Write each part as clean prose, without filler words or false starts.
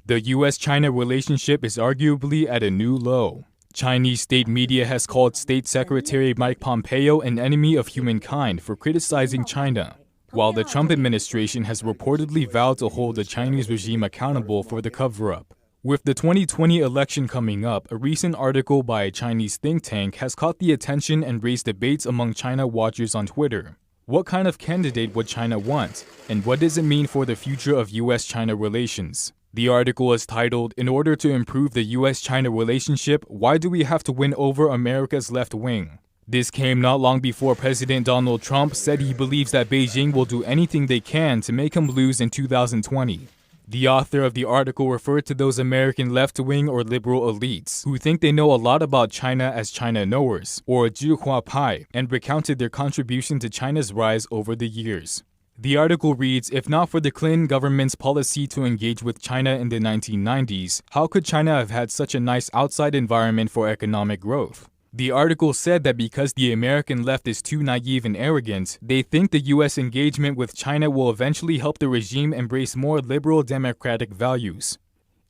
The U.S.-China relationship is arguably at a new low. Chinese state media has called State Secretary Mike Pompeo an enemy of humankind for criticizing China, while the Trump administration has reportedly vowed to hold the Chinese regime accountable for the cover-up. With the 2020 election coming up, a recent article by a Chinese think tank has caught the attention and raised debates among China watchers on Twitter. What kind of candidate would China want, and what does it mean for the future of U.S.-China relations? The article is titled, "In order to improve the U.S.-China relationship, why do we have to win over America's left wing?" This came not long before President Donald Trump said he believes that Beijing will do anything they can to make him lose in 2020. The author of the article referred to those American left-wing or liberal elites who think they know a lot about China as China knowers, or 知华派, and recounted their contribution to China's rise over the years. The article reads, if not for the Clinton government's policy to engage with China in the 1990s, how could China have had such a nice outside environment for economic growth? The article said that because the American left is too naive and arrogant, they think the U.S. engagement with China will eventually help the regime embrace more liberal democratic values.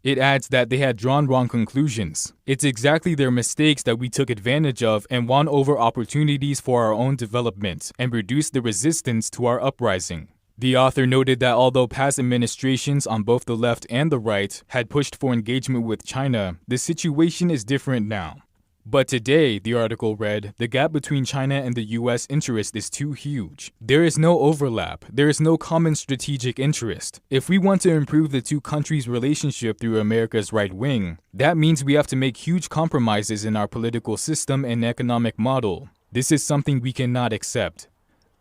It adds that they had drawn wrong conclusions. It's exactly their mistakes that we took advantage of and won over opportunities for our own development and reduced the resistance to our uprising. The author noted that although past administrations on both the left and the right had pushed for engagement with China, the situation is different now. But today, the article read, the gap between China and the U.S. interest is too huge. There is no overlap. There is no common strategic interest. If we want to improve the two countries' relationship through America's right wing, that means we have to make huge compromises in our political system and economic model. This is something we cannot accept.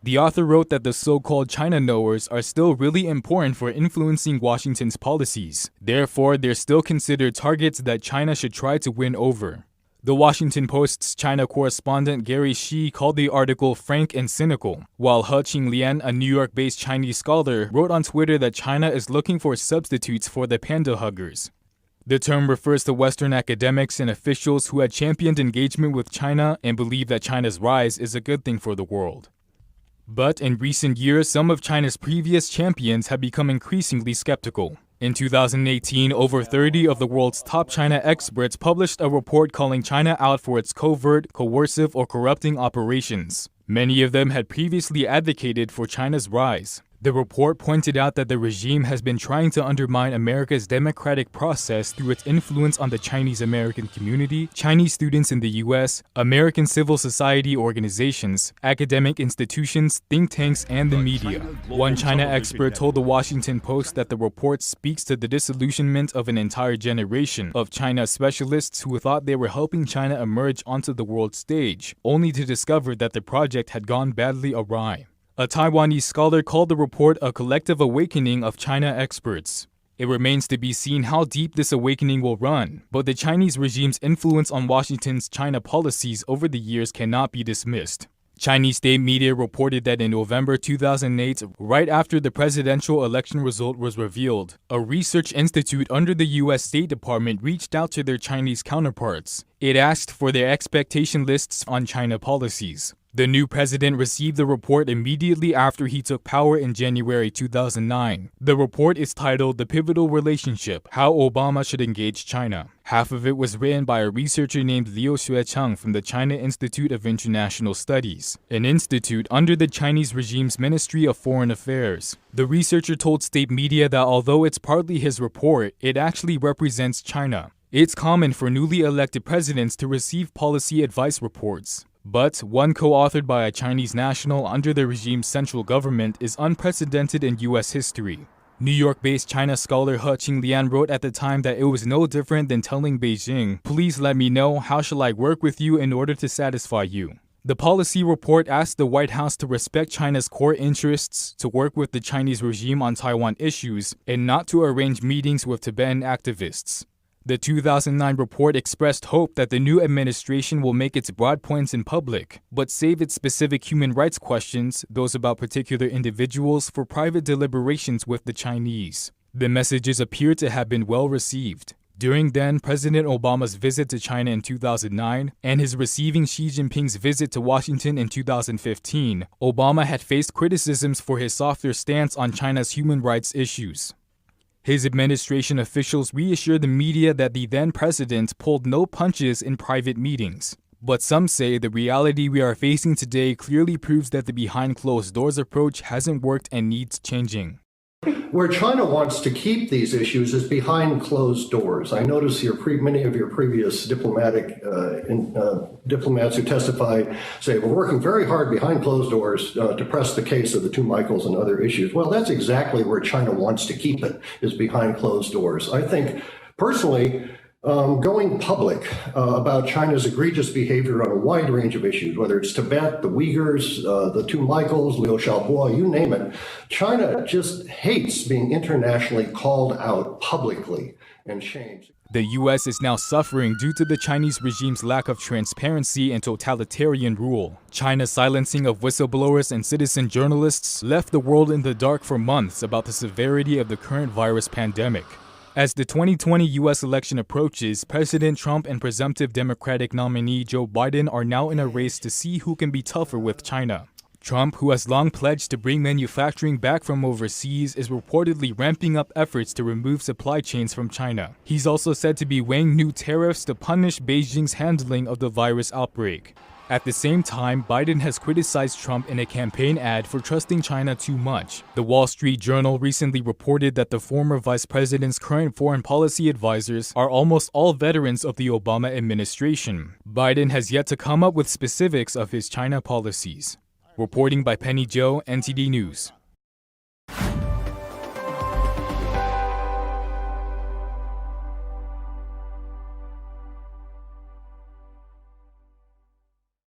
The author wrote that the so-called China knowers are still really important for influencing Washington's policies. Therefore, they're still considered targets that China should try to win over. The Washington Post's China correspondent Gary Shi called the article frank and cynical, while He Qinglian, a New York-based Chinese scholar, wrote on Twitter that China is looking for substitutes for the panda huggers. The term refers to Western academics and officials who had championed engagement with China and believe that China's rise is a good thing for the world. But in recent years, some of China's previous champions have become increasingly skeptical. In 2018, over 30 of the world's top China experts published a report calling China out for its covert, coercive, or corrupting operations. Many of them had previously advocated for China's rise. The report pointed out that the regime has been trying to undermine America's democratic process through its influence on the Chinese American community, Chinese students in the U.S., American civil society organizations, academic institutions, think tanks, and the media. One China expert told the Washington Post that the report speaks to the disillusionment of an entire generation of China specialists who thought they were helping China emerge onto the world stage, only to discover that the project had gone badly awry. A Taiwanese scholar called the report a collective awakening of China experts. It remains to be seen how deep this awakening will run, but the Chinese regime's influence on Washington's China policies over the years cannot be dismissed. Chinese state media reported that in November 2008, right after the presidential election result was revealed, a research institute under the U.S. State Department reached out to their Chinese counterparts. It asked for their expectation lists on China policies. The new president received the report immediately after he took power in January 2009. The report is titled The Pivotal Relationship: How Obama Should Engage China. Half of it was written by a researcher named Liu Xuecheng from the China Institute of International Studies, an institute under the Chinese regime's Ministry of Foreign Affairs. The researcher told state media that although it's partly his report, it actually represents China. It's common for newly elected presidents to receive policy advice reports. But one co-authored by a Chinese national under the regime's central government is unprecedented in U.S. history. New York-based China scholar He Qinglian wrote at the time that it was no different than telling Beijing, please let me know how shall I work with you in order to satisfy you. The policy report asked the White House to respect China's core interests, to work with the Chinese regime on Taiwan issues, and not to arrange meetings with Tibetan activists. The 2009 report expressed hope that the new administration will make its broad points in public, but save its specific human rights questions, those about particular individuals, for private deliberations with the Chinese. The messages appear to have been well received. During then President Obama's visit to China in 2009 and his receiving Xi Jinping's visit to Washington in 2015, Obama had faced criticisms for his softer stance on China's human rights issues. His administration officials reassured the media that the then president pulled no punches in private meetings. But some say the reality we are facing today clearly proves that the behind closed doors approach hasn't worked and needs changing. Where China wants to keep these issues is behind closed doors. I notice many of your previous diplomats who testified say, we're working very hard behind closed doors to press the case of the two Michaels and other issues. Well, that's exactly where China wants to keep it, is behind closed doors. I think, personally, going public about China's egregious behavior on a wide range of issues, whether it's Tibet, the Uyghurs, the two Michaels, Liu Xiaobo, you name it, China just hates being internationally called out publicly and shamed. The U.S. is now suffering due to the Chinese regime's lack of transparency and totalitarian rule. China's silencing of whistleblowers and citizen journalists left the world in the dark for months about the severity of the current virus pandemic. As the 2020 U.S. election approaches, President Trump and presumptive Democratic nominee Joe Biden are now in a race to see who can be tougher with China. Trump, who has long pledged to bring manufacturing back from overseas, is reportedly ramping up efforts to remove supply chains from China. He's also said to be weighing new tariffs to punish Beijing's handling of the virus outbreak. At the same time, Biden has criticized Trump in a campaign ad for trusting China too much. The Wall Street Journal recently reported that the former vice president's current foreign policy advisors are almost all veterans of the Obama administration. Biden has yet to come up with specifics of his China policies. Reporting by Penny Zhou, NTD News.